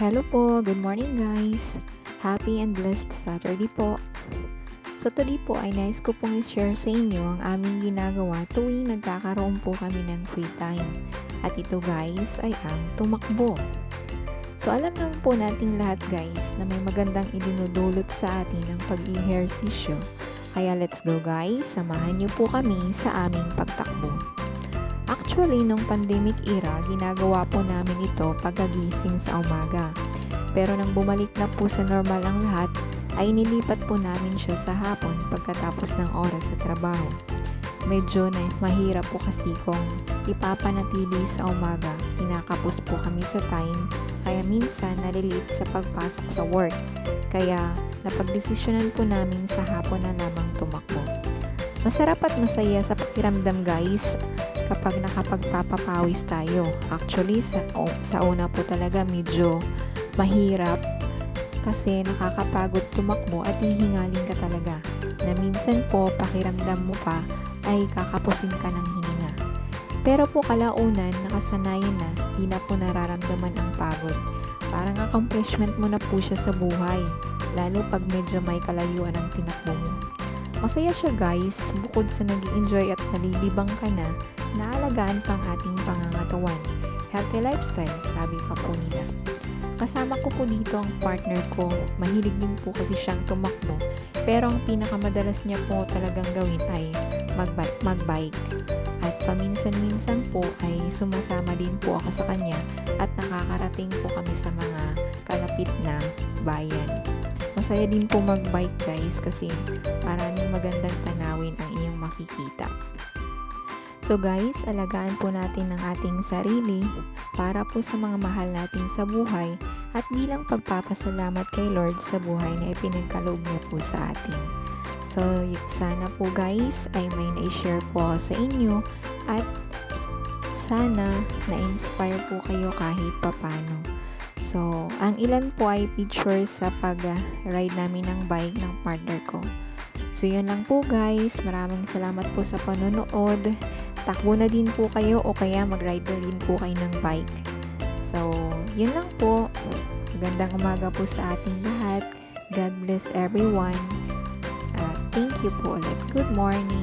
Hello po, good morning guys. Happy and blessed Saturday po. So today po ay nais ko pong i-share sa inyo ang aming ginagawa tuwing nagkakaroon po kami ng free time. At ito guys ay ang tumakbo. So alam naman po nating lahat guys na may magandang idinudulot sa atin ang pag-ehersisyo. Kaya let's go guys, samahan niyo po kami sa aming pagtakbo. Actually, nung pandemic era, ginagawa po namin ito pagkagising sa umaga. Pero nang bumalik na po sa normal ang lahat, ay nilipat po namin siya sa hapon pagkatapos ng oras sa trabaho. Medyo na mahirap po kasi kung ipapanatili sa umaga, kinakapos po kami sa time, kaya minsan nalilate sa pagpasok sa work. Kaya napagdesisyonan po namin sa hapon na lamang tumakbo. Masarap at masaya sa pakiramdam guys kapag nakapagpapapawis tayo. Actually, sa una po talaga medyo mahirap kasi nakakapagod tumakbo at hihingalin ka talaga. Na minsan po, pakiramdam mo pa ay kakapusin ka ng hininga. Pero po kalaunan, nakasanayan na, di na po nararamdaman ang pagod. Parang accomplishment mo na po siya sa buhay, lalo pag medyo may kalayuan ang tinakbo mo. Masaya siya guys, bukod sa nag-i-enjoy at nalilibang ka na, naalagaan pang ating pangangatawan. Healthy lifestyle, sabi pa po nila. Kasama ko po dito ang partner ko, mahilig din po kasi siyang tumakbo. Pero ang pinakamadalas niya po talagang gawin ay magbike. At paminsan-minsan po ay sumasama din po ako sa kanya at nakakarating po kami sa mga kalapit na bayan. Masaya din po magbike guys kasi maraming magandang tanawin ang iyong makikita. So guys, alagaan po natin ang ating sarili para po sa mga mahal natin sa buhay at bilang pagpapasalamat kay Lord sa buhay na ipinagkaloob niya po sa atin. So sana po guys ay may na-share po sa inyo at sana na-inspire po kayo kahit papano. So, ang ilan po ay picture sa pag-ride namin ng bike ng partner ko. So, yun lang po guys. Maraming salamat po sa panonood. Takbo na din po kayo o kaya mag-ride na din po kayo ng bike. So, yun lang po. Magandang umaga po sa ating lahat. God bless everyone. Thank you po ulit. Good morning.